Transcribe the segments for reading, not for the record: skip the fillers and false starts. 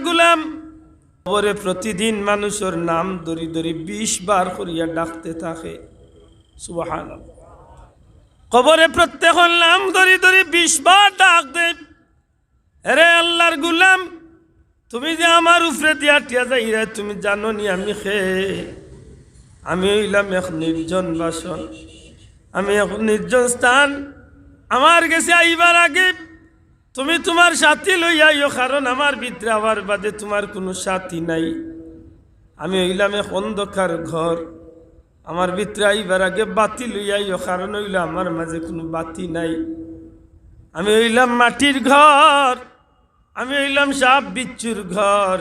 গুলাম কবরে প্রতিদিন মানুষের নাম ধরি ধরি 20 বার করিয়া ডাকতে থাকে। সুবহানাল্লাহ। কবরে প্রত্যেকের নাম ধরি ধরি 20 বার ডাক দে, আরে আল্লাহর গুলাম তুমি যে আমার উপরে দিয়া টিয়া যাইরা তুমি জানো নি আমি আমি হইলাম এক নির্জন বাসন, আমি এক নির্জন স্থান। আমার কাছে আইবার আগে তুমি তোমার সাথী লইয়া আইও, কারণ আমার ভিতরে আবার বাদে তোমার কোনো সাথী নাই। আমি হইলাম এক অন্ধকার ঘর, আমার ভিতরে আইবার আগে বাতি লইয়া আইও, কারণ হইল আমার মাঝে কোনো বাতি নাই। আমি হইলাম মাটির ঘর, আমি হইলাম সাপ বিচ্ছুর ঘর।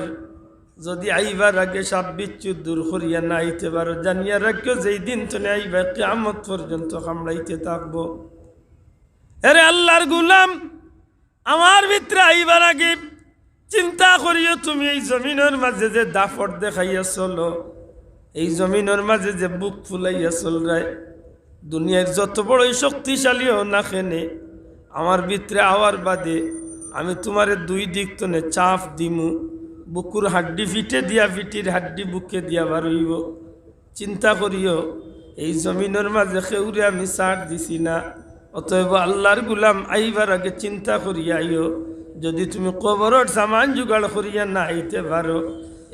যদি আইবার আগে সাপ বিচ্ছু দূর করিয়া না আইতে পারো, জানিয়া রাখিও যেই দিন তুমি আইবা কিয়ামত পর্যন্ত কামড়াইতে থাকবো। আরে আল্লাহর গুলাম আমার ভিতরে আইবার আগে চিন্তা করিও তুমি এই জমিনের মাঝে যে দাফট দেখাইয়া চলো, এই জমিনের মাঝে যে বুক ফুলাইয়া চলরায়, দুনিয়ার যত বড়ই শক্তিশালী হও না কেনে, আমার ভিতরে আওয়ার বাদে আমি তোমারে দুই দিক তনে চাপ দিমু, বুকুর হাড্ডি ফিটে দিয়া ফিটির হাড্ডি বুকে দিয়া বারইব। চিন্তা করিও এই জমিনের মাঝে কেউরে আমি ছাড় দিছি না। অতএব আল্লাহর গুলাম আইবার আগে চিন্তা করিয়া আইও, যদি তুমি কবরের সামান জোগাড় করিয়া না আইতে পারো,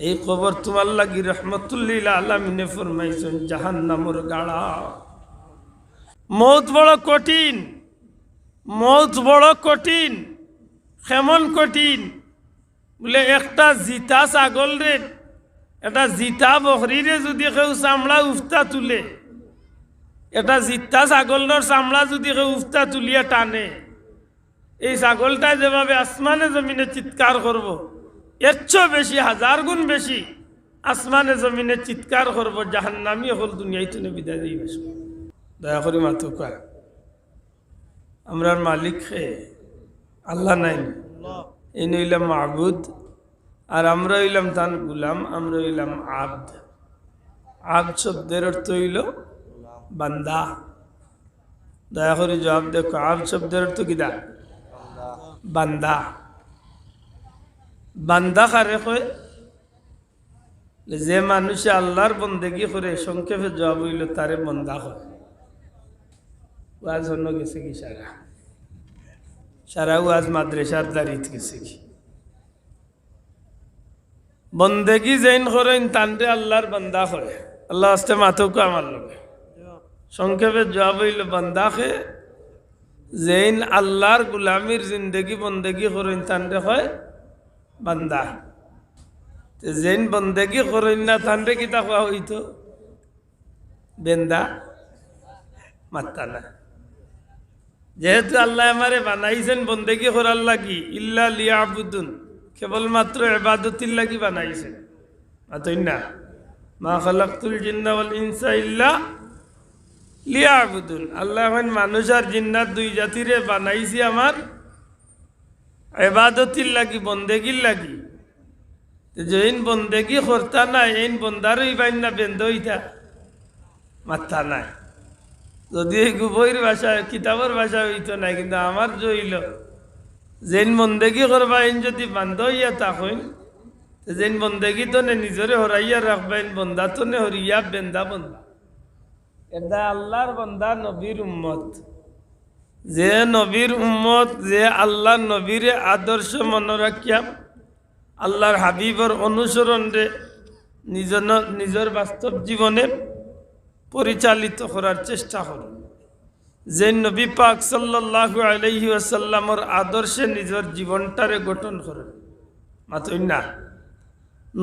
এই কবর তোমার লাগি রহমতুল্লিল আলামিনে ফরমাইছেন জাহান্নামের গাড়া। মৌত বড় কঠিন, মৌত বড় কঠিন। কেমন কঠিন বলে, একটা জিতা ছাগল রে, এটা জিতা বকরি রে যদি কেউ চামড়া উফতা তুলে, এটা জিতা ছাগলের চামড়া যদি কেউ উফতা তুলিয়া টানে, এই ছাগলটা যেভাবে আসমানে জমিনে চিৎকার করব, এর চেয়ে বেশি 1000 গুণ বেশি আসমানে জমিনে চিৎকার করব, জাহান্নামী হল দুনিয়ায় তুমি বিদায় দিয়ে বসব। দয়া করে মাথা কয়, আমরা মালিক আল্লাহ নাই, এই হইলাম মাবুদ, আর আমরা হইলাম তান গুলাম, আমরা হইলাম আব্দ। আব্দ শব্দের অর্থ হইল বান্দা। দয়া করে জবাব দেখো, আব্দ শব্দের অর্থ কিনা? বান্দা। বান্দা কারে কয়? যে মানুষে আল্লাহর বন্দেগি করে, সংক্ষেপে জবাব হইল তারে বান্দা হয়। ওয়াজ হন্য গেছে কি সারা? সারা ওয়াজ মাদ্রাসার দাঁড়িয়ে গেছে কি? বন্দেগি যেন করেন তানরে আল্লাহর বান্দা হয়। আল্লাহ আসতে মাথকু আমার লগে সংক্ষেপে জবাব হইল বান্দাকে যেন আল্লাহর গুলামির জিন্দগি বন্দেগি করেন তানরে হয় বান্দা। যেন বন্দেগি করেন না তানরে কিতা কোয়া হইতো? বেন্দা। মাত্তা না। যেহেতু আল্লাহ আমারে বানাইছেন বন্দেগি করার লাগি, ইল্লা লিয়াবুদুন, কেবলমাত্র ইবাদতির লাগি বানাইছেন। আতই না, মা খালাকতুল জিন্না ওয়াল ইনসা ইল্লা লিয়াবুদুন। আল্লাহ এখন মানুষ আর জিন্নাত দুই জাতিরে বানাইছি আমার ইবাদতির লাগি, বন্দেগির লাগি। যেইন বন্দেগি করতা না, এইন বন্দারই বাইন না বেন্দ হইতা মাথা নাই। যদি বইয়ের ভাষা কিতাবের ভাষা হইতো না, কিন্তু আমার জইল যেন বন্দেগি করবা এন যদি বান্ধ হইয়া থাকেন, যেন বন্দেগি তো নিজরে হরাইয়া রাখবেন, বন্দা তো নে হরিয়া বেন্দা বন্দা। এটা আল্লাহর বন্দা নবীর উম্মত। যে নবীর উম্মত, যে আল্লাহর নবীরে আদর্শ মনে রাখিয়া আল্লাহর হাবিবর অনুসরণ রে নিজের বাস্তব জীবনে পরিচালিত করার চেষ্টা করুন। যে নবী পাক সাল্লাল্লাহু আলাইহি ওয়াসাল্লামর আদর্শে নিজের জীবনটারে গঠন করেন। মাতই না,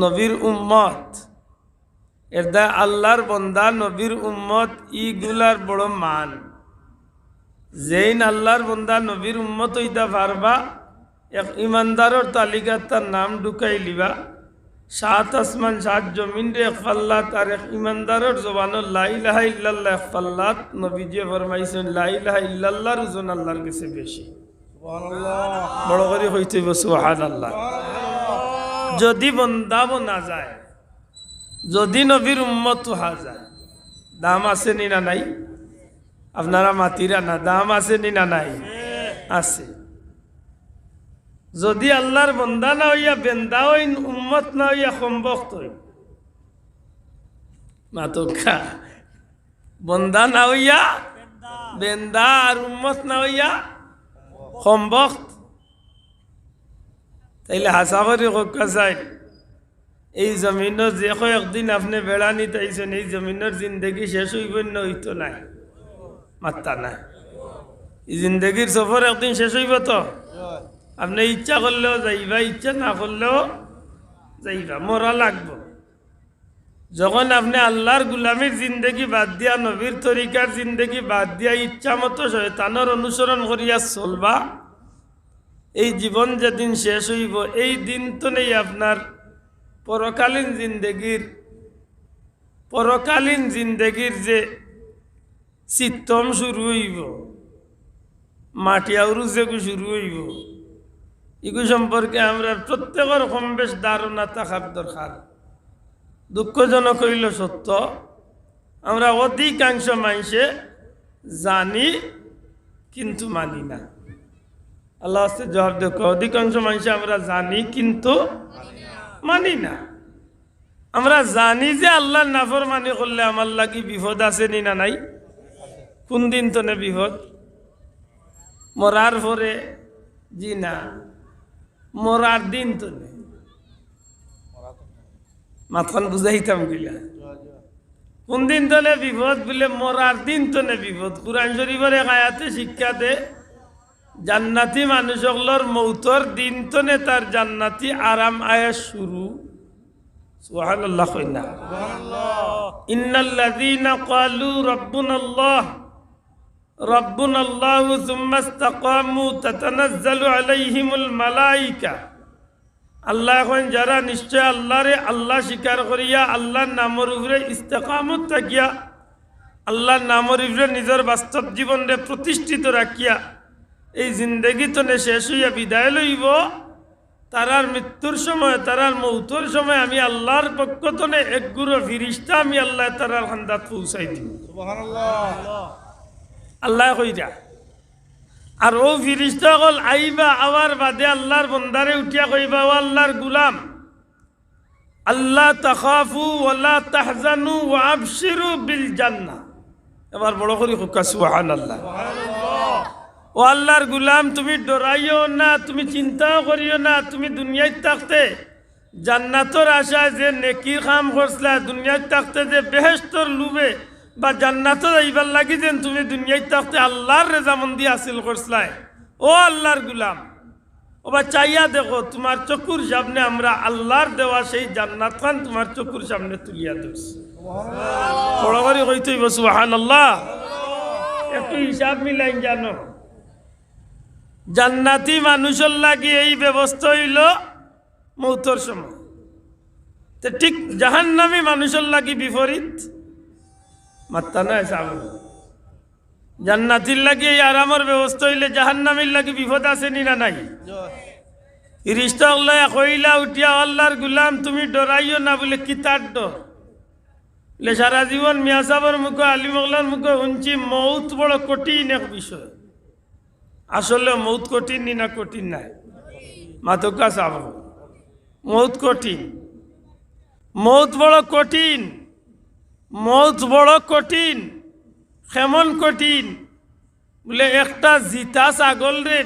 নবীর উম্মত এটা আল্লাহর বন্দা, নবীর উম্মত, ইগুলার বড় মান। যেইন আল্লাহর বন্দা নবীর উম্মত হইতা পারবা, এক ইমানদারের তালিকার তার নাম ঢুকাই লিবা। 7 আসমান 7 জমিন রে এক পাল্লাত, আর এক ইমানদারের জবানের লা ইলাহা ইল্লাল্লাহ এক পাল্লাত। নবীজি ফরমাইছেন লা ইলাহা ইল্লাল্লাহর ওজন আল্লাহর কাছে বেশি। সুবহানাল্লাহ। বড় করে হইতে সুবহানাল্লাহ। যদি বন্দা না যায়, যদি নবীর উম্মত হওয়া যায়, দাম আছে নি না নাই? আপনারা মাতিরা না, দাম আছে নি না নাই? আছে। যদি আল্লাহর বন্দা না হইয়া বেন্দা হইন, উম্মত না হইয়া সম্ভক্ত হইন। মাতকা বন্দা না হইয়া বেন্দা, আর উম্মত না হইয়া সম্ভক্ত। তাইলে হাসা করে কক্কা চাই, এই জমিনের যে কয়েকদিন আপনি বেড়ানি তাইছেন, এই জমিনের জিন্দগি শেষ হইব না হইতো নাই? মাত্তা নাই। এই জিন্দগির সফর একদিন শেষ হইব তো। আপনি ইচ্ছা করলেও যাইবা, ইচ্ছা না করলেও যাইবা, মরা লাগবো। যখন আপনি আল্লাহর গুলামির জিন্দগি বাদ দিয়া, নবীর তরিকার জিন্দগি বাদ দিয়া ইচ্ছা মতো শয়তানের অনুসরণ করিয়া চলবা, এই জীবন যেদিন শেষ হইব, এই দিন তো নেই আপনার পরকালীন জিন্দগির যে চিত্তম শুরু হইব, মাটি আউরু যেগু শুরু হইব, এগু সম্পর্কে আমরা প্রত্যেকের কম বেশ ধারণা থাকার দরকার। দুঃখজনক হইল সত্য, আমরা অধিকাংশ মানুষে জানি কিন্তু মানি না। আল্লাহ আস্তে জবাব দেখো, অধিকাংশ মানুষ আমরা জানি কিন্তু মানি না। আমরা জানি যে আল্লাহর নাফরমানি করলে আমার লাগি বিপদ আছে নি না নাই? কোন দিন তো নে বিপদ? মরার পরে? জি না, মরার দিন তো নে। মাথান বুঝাইতাম গিলা কোন দিন তো নে বিপদ বলে, মরার দিন তো নে বিপদ। কুরআন শরীফের এক আয়াতে শিক্ষা দে, জান্নাতি মানুষগুলোর মৌতর দিন তো নে তার জান্নাতি আরাম আয়া শুরু। সুবহানাল্লাহ কইনা। ইন্নাল্লাযীনা ক্বালু রাব্বুনাল্লাহু সুম্মা ইসতাকামু তাতানাজ্জালু আলাইহিমুল মালায়েকা। আল্লাহ এখন যারা নিশ্চয় আল্লাহরে আল্লাহ স্বীকার করিয়া আল্লাহর নামের উপরে ইস্তেকামত থাকিয়া আল্লাহর নামের উপরে নিজের বাস্তব জীবনে প্রতিষ্ঠিত রাখিয়া এই জিন্দগি তনে শেষ হইয়া বিদায় লইব, তারার মৃত্যুর সময়, তারার মৌতর সময় আমি আল্লাহর পক্ষ তনে এক গুরু ফিরিস্তা আমি আল্লাহ তারার খান্দাত পৌঁছাই দিব। সুবহানাল্লাহ। আল্লাহ কইরা আর ও ফিরিস্তা হল আইবা, আওয়ার বাদে আল্লাহর বন্দারে উঠিয়া কইবা, ও আল্লাহর গুলাম, আল্লাহ তাখাফু ওয়ালা তাহজানু ওয়া আবশিরু বিল জান্নাহ। এবার বড় করে হুক্কা সুবহানাল্লাহ। ও আল্লাহর গুলাম, তুমি ডরাইও না, তুমি চিন্তাও করিও না, তুমি দুনিয়ায় থাকতে জান্নাতর আশায় যে নেকির কাম করছলা, দুনিয়ায় থাকতে যে বেহেশতর লুবে বা জান্নাত যাইবার লাগি যেন তুমি দুনিয়ায় থাকতে আল্লাহর রেজামন্দি হাসিল করছলাই, ও আল্লাহর গুলাম, ও বা চাইয়া দেখো তোমার চকুর সামনে আমরা আল্লাহর দেওয়া সেই জান্নাত খান তোমার চকুর সামনে তুলিয়া ধরছি। বড় করে কইতে হইব সুবহানাল্লাহ। একটু হিসাব মিলাইন জানো, জান্নাতি মানুষের লাগি এই ব্যবস্থা হইল মৌতর সময়, তো ঠিক জাহান্নামী মানুষের লাগি বিপরীত। মাত্তা না সাব, জান্নাতির লাগি এই আরামের ব্যবস্থা হইলে জাহান্নামীর লাগি বিপদ আছে নি না নাই? ফিরিস্তা আল্লাহ কইলা উঠিয়া, আল্লাহর গুলাম তুমি ডরাইও না বলে কি তার ডর? সারা জীবন মিয়া সাহেবের মুখে, আলিমগলার মুখে শুনছি মৌত বড় কঠিন এক বিষয়। আসলে মৌত কঠিন নি না কঠিন নাই? মাতকা সাব, মৌত কঠিন, মৌত বড় কঠিন, মৌত বড় কঠিন। কেমন কঠিন বলে, একটা জিতা ছাগল রে,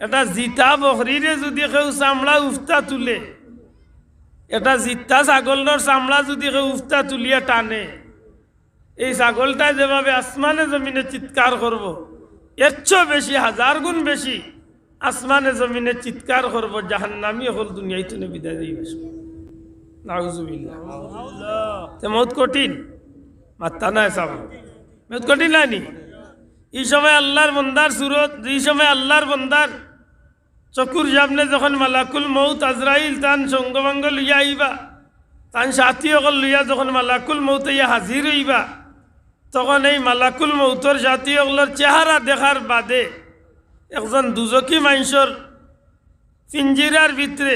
এটা জিতা বকরি রে যদি কেউ চামড়া উফতা তুলে, এটা জিতা ছাগলের চামড়া যদি কেউ উফতা তুলিয়া টানে, এই ছাগলটা যেভাবে আসমানে জমিনে চিৎকার করব, এর চেয়ে বেশি, হাজার গুণ বেশি আসমানে জমিনে চিৎকার করব জাহান্নামী হল দুনিয়ায় তুমি বিদায় দিয়ে বসবো। নাউজুবিল্লাহ। মৌত কঠিন, মাত্তা না সাব, মৌত কঠিন নাইনি? এই সময় আল্লাহর বন্দার সুরত, এই সময় আল্লাহর বন্দার চকুর সামনে যখন মালাকুল মৌত আজরাইল তান সঙ্গভঙ্গ লইয়া আইবা, তান সাথী অকল লইয়া যখন মালাকুল মৌত ইয়া হাজির হইবা, তখন এই মালাকুল মৌতর সাথী অকলের চেহারা দেখার বাদে একজন দুজকি মানুষের পিঞ্জিরার ভিতরে,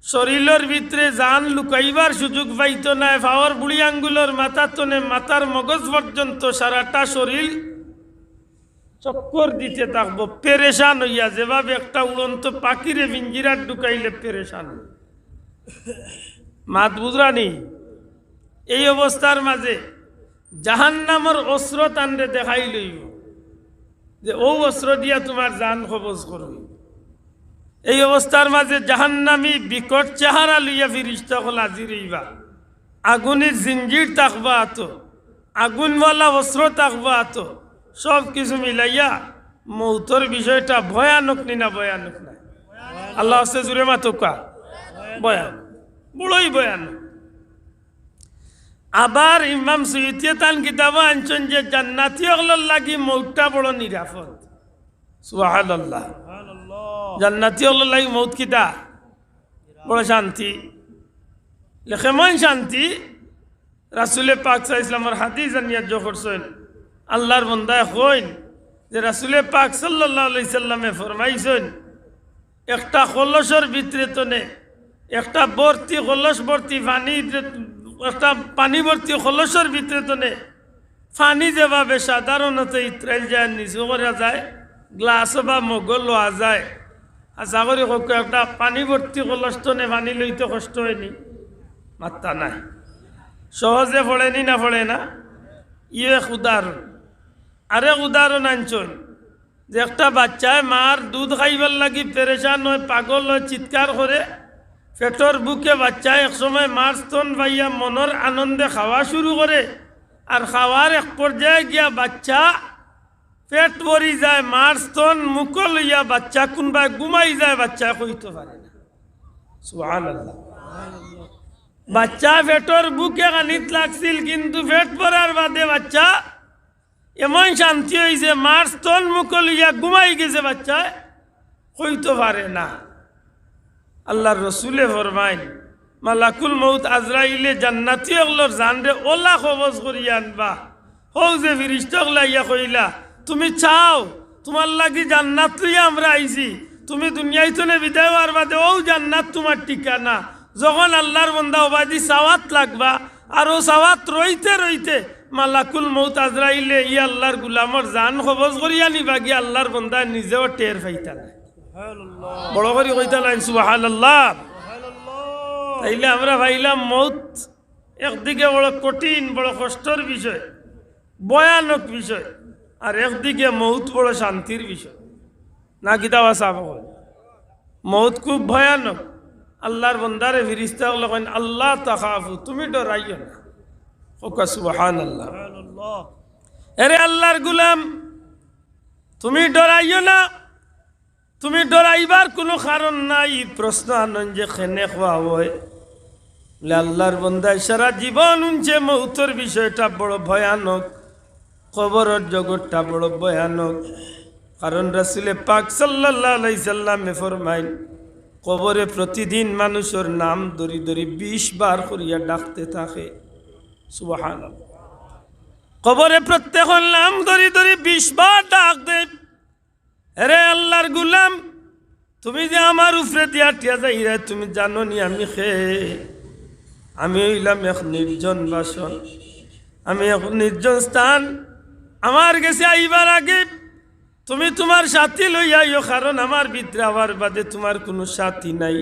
শরীরের ভিতরে জান লুকাইবার সুযোগ পাইত না। ফাওয়ার বুড়ি আঙ্গুলের মাথা তনে মাথার মগজ পর্যন্ত সারাটা শরীর চক্কর দিতে থাকবো, পেরেশান হইয়া, যেভাবে একটা উড়ন্ত পাখিরে পিঞ্জিরার ঢুকাইলে পেরেশান। মাত বুঝরানি? এই অবস্থার মাঝে জাহান্নামের অস্ত্র তান্ডে দেখাই লইব যে ও অস্ত্র দিয়া তোমার জান কবজ করবে। এই অবস্থার মাঝে জাহান্নামী বিকট চেহারা লইয়া ফিরিস্তা হল হাজির হইবা। আগুনের জিঞ্জির থাকবা আতো, আগুনওয়ালা অস্ত্র থাকবা আতো, সব কিছু মিলাইয়া মৌতর বিষয়টা ভয়ানক নি না ভয়ানক না? আল্লাহ হচ্ছে জুড়ে মাতকা ভয়ানক, বড়ই ভয়ানক। আবার ইমাম সৈয়দ তান কিতাব আনছেন যে জান্নাতি হলর লাগি মৌতটা বড় নিরাপদ। সুবহানাল্লাহ। জান্নাতি হলর লাগি মৌত কিতা বড় শান্তি। লেখেমন শান্তি রাসূলে পাক সাল্লাল্লাহু আলাইহি ওয়াসাল্লামের হাদিস আনিয়া যোগ করছেন। আল্লাহর বান্দায় কইন যে রাসূলে পাক সাল্লাল্লাহু আলাইহি সাল্লামে ফরমাইছেন, একটা কলসের ভিতরে তনে একটা ভর্তি কলস ভর্তি পানি, একটা পানি ভর্তি কলসের ভিতরে তনে পানি যেভাবে সাধারণত ইত্রাইল যায়, নিচু করা যায়, গ্লাস বা মগল লওয়া যায়, আশা করি একটা পানি ভর্তি কলস তনে পানি লইতে কষ্ট হয়নি? মাত্রা নাই, সহজে পড়েনি না পড়ে না? ইয়ে এক উদাহরণ। আরেক উদাহরণ আনছেন যে একটা বাচ্চায় মার দুধ খাইবার লাগি পেরেশান হয়, পাগল হয়, চিৎকার করে, পেটর বুকে বাচ্চায় একসময় মার স্তন ভাইয়া মনের আনন্দে খাওয়া শুরু করে, আর খাওয়ার এক পর্যায়ে গিয়া বাচ্চা পেট ভরি যায়, মার স্তন মুখ লইয়া বাচ্চা কোনবাই ঘুমাই যায়, বাচ্চা কইতে পারে না। সুবহানাল্লাহ। বাচ্চা পেটর বুকে খানিত লাগছিল, কিন্তু পেট ভরার বাদে বাচ্চা এমন শান্তি হয়েছে, মার স্তন মুখ লইয়া ঘুমাই গেছে, বাচ্চা কইতে পারে না। আল্লাহর রসুলে ফরমাইন, মালাকুল মউত আজরাইলে জান্নাতি হলর জানরে ওলা কবজ করিয়া আনবা। হও যে ফিরিস্তা ইয়া কইলা, তুমি চাও তোমার লাগি জান্নাত লইয়া আমরা আইছি, তুমি দুনিয়াইতনে বিদায় হওয়ার বাদে ও জান্নাত তোমার ঠিকানা। যখন আল্লাহর বন্দা ওবাদি সাওয়াত লাগবা, আর ও সাওয়াত রইতে রইতে মালাকুল মউত আজরাইলে ই আল্লাহর গুলামর জান কবজ করিয়া নিবা গিয়ে আল্লাহর বন্দা নিজেও টের পাইতা না। বড় করে কইতা নাই সুবহানাল্লাহ। তাইলে আমরা ভাইলাম মউত একদিকে বড় কঠিন, বড় কষ্টের বিষয়, ভয়ানক বিষয়, আর একদিকে মউত বড় শান্তির বিষয় না? কিতাব সাহেব মউত খুব ভয়ানক। আল্লাহর বন্দারে ফিরিস্তা কইন, আল্লাহ তাখাফু, তুমি ডরাইও না। ওকা সুবহানাল্লাহ। আরে আল্লাহর গোলাম, তুমি ডরাইও না, তুমি ডরাইবার কোনো কারণ নাই। প্রশ্ন আনন যে খেনে খোয়া হয়, আল্লাহর বন্দায় সারা জীবন উনছে মৌতর বিষয়টা বড় ভয়ানক, কবরের জগৎটা বড় ভয়ানক। কারণ রাসূলে পাক সাল্লাল্লাহু আলাইহি সাল্লামে ফরমাইন, কবরে প্রতিদিন মানুষের নাম ধরি ধরি 20 বার করিয়া ডাকতে থাকে। সুবহানাল্লাহ। কবরে প্রত্যেকের নাম ধরি ধরি 20 বার ডাক দেয়। আরে আল্লাহর গুলাম, তুমি যে আমার উপরে দিয়া টিয়া যাইরা, তুমি জানো নি আমি আমি হইলাম এক নির্জন বাসন, আমি এক নির্জন স্থান। আমার কাছে আইবার আগে তুমি তোমার সাথী লইয়া আইও, কারণ আমার ভিতরে আবার বাদে তোমার কোনো সাথী নাই।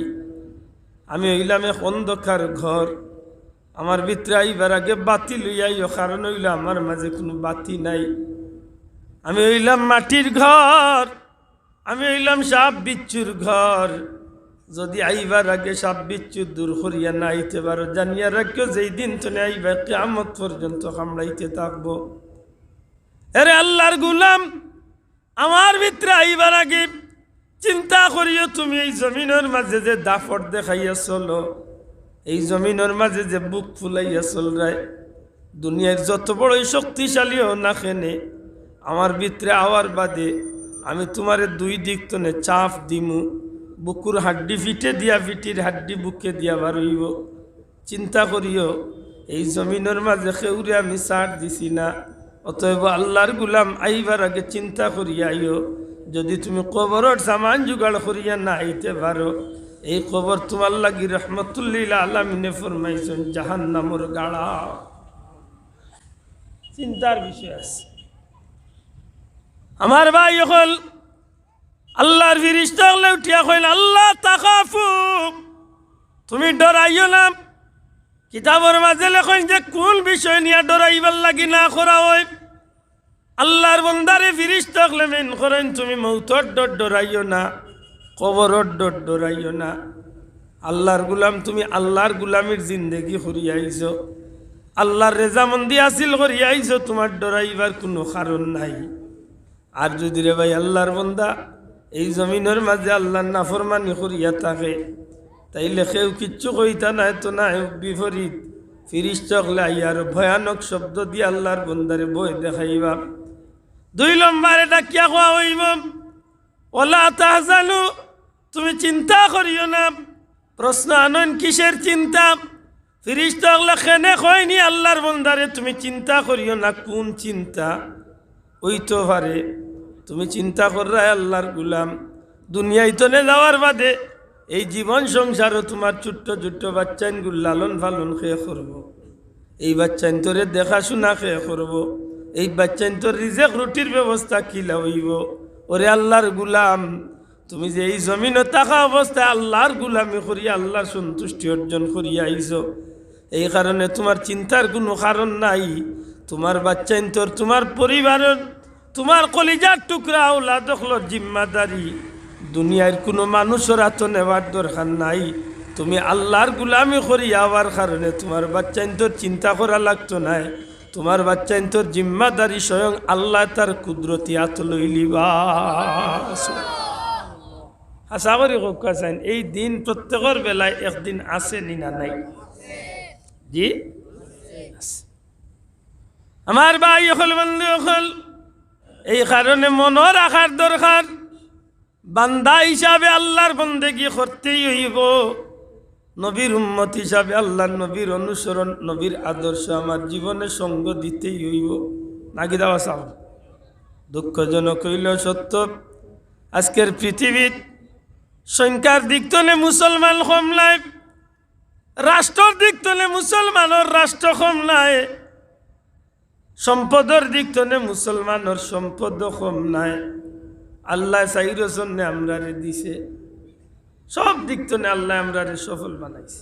আমি হইলাম এক অন্ধকার ঘর, আমার ভিতরে আইবার আগে বাতি লইয়া আইও, কারণ হইল আমার মাঝে কোনো বাতি নাই। আমি হইলাম মাটির ঘর, আমি হইলাম সাপ বিচ্ছুর ঘর। যদি আইবার আগে সাপ বিচ্ছু দূর করিয়া না আইতে পারো, জানিয়া রাখিও যেই দিন তুমি আইবা কিয়ামত পর্যন্ত কামড়াইতে থাকবো। আরে আল্লাহর গুলাম, আমার ভিতরে আইবার আগে চিন্তা করিও, তুমি এই জমিনের মাঝে যে দাফট দেখাইয়া চলো, এই জমিনের মাঝে যে বুক ফুলাইয়া চল রায়, দুনিয়ার যত বড়ই শক্তিশালী হো না কেনে, আমার ভিতরে আওয়ার বাদে আমি তোমারে 2 দিক তনে চাপ দিমু। বুকুর হাড্ডি ফিটে দিয়া, ফিটির হাড্ডি বুকে দিয়া বার হইব। চিন্তা করিও, এই জমিনের মাঝে কেউরে আমি ছাড় দিছি না। অতএব আল্লাহর গুলাম, আইবার আগে চিন্তা করিয়া আইও। যদি তুমি কবরের সামান জোগাড় করিয়া না আইতে পারো, এই কবর তোমার লাগি রহমতুল্লিল আলামিনে ফরমাইছেন জাহান্নামের গাড়া। চিন্তার বিষয় আছে। আমার ভাই হল আল্লাহর ফিরিস্তা হলে উঠিয়া কইল আল্লাহ তাকাফু, তুমি ডরাইও না। কিতাবের মাঝে লেখেন যে কোন বিষয় নিয়ে ডরাইবার লাগি না করা হয়। আল্লাহর বন্দারে ফিরিস্তা হলে মেন করেন তুমি মৌতর ডর ডরাইও না, কবরর ডর ডরাইও না। আল্লাহর গুলাম, তুমি আল্লাহর গুলামির জিন্দেগি করিয়া আইছো, আল্লাহর রেজামন্দি হাসিল করিয়া আইছো, তোমার ডরাইবার কোনো কারণ নাই। আর যদি রে ভাই আল্লাহর বন্দা এই জমিনের মাঝে আল্লাহর নাফরমানি করিয়া থাকে, তাইলে কেউ কিচ্ছু কইতা নাই তো না বিপরীত ফিরিস্তা হলে আইয়ার ভয়ানক শব্দ দিয়ে আল্লাহর বন্দারে বই দেখাইবা। 2 নম্বরে ডাকিয়া কোয়া হইব ওলা তাহজানু, তুমি চিন্তা করিও না। প্রশ্ন আনন কিসের চিন্তা? ফিরিস্তা হলে কেনে কয়নি আল্লাহর বন্দারে তুমি চিন্তা করিও না। কোন চিন্তা? ওই তো পারে তুমি চিন্তা কররাই আল্লাহর গুলাম, দুনিয়ায় তো যাওয়ার বাদে এই জীবন সংসারও তোমার ছোট্ট ছোট্ট বাচ্চাইনগুলো লালন পালন খেয়ে করবো, এই বাচ্চাইন তোরে দেখাশোনা খেয়ে করবো, এই বাচ্চাইন তোর রিজেক রুটির ব্যবস্থা কিলা হইব। ওরে আল্লাহর গুলাম, তুমি যে এই জমিনে থাকা অবস্থায় আল্লাহর গুলামি করিয়া আল্লাহর সন্তুষ্টি অর্জন করিয়া আইছো, এই কারণে তোমার চিন্তার কোনো কারণ নাই। তোমার বাচ্চাইন তোর, তোমার পরিবারের, তোমার কলিজার টুকরা ওলাদ হলোর জিম্মাদারি দুনিয়ার কোনো মানুষের হাত নেওয়ার দরকার নাই। তুমি আল্লাহর গুলামি করি যাওয়ার কারণে তোমার বাচ্চাইন তোর চিন্তা করা লাগতো নাই। তোমার বাচ্চাইন তোর জিম্মাদারি স্বয়ং আল্লাহ তার কুদরতি হাত লইলিবা। আশা করি কোকা চাইন এই দিন প্রত্যেকের বেলায় একদিন আছে নি না নাই? জি আমার ভাই হল বন্ধু হল, এই কারণে মনে রাখার দরকার বান্দা হিসাবে আল্লাহর বন্দেগি করতেই হইব। নবীর উম্মত হিসাবে আল্লাহর নবীর অনুসরণ, নবীর আদর্শ আমার জীবনে সঙ্গ দিতেই হইব। নাকি দেওয়া চাও? দুঃখজনক হইলেও সত্য, আজকের পৃথিবীর সংখ্যার দিক তলে মুসলমান কম নাই, রাষ্ট্রের দিক তলে মুসলমানের রাষ্ট্র কম নাই, সম্পদের দিক তলে মুসলমানের সম্পদ কম নাই। আল্লাহ চাইর জন্য আমরারে দিছে, সব দিক তলে আল্লাহ আমরারে সফল বানাইছে।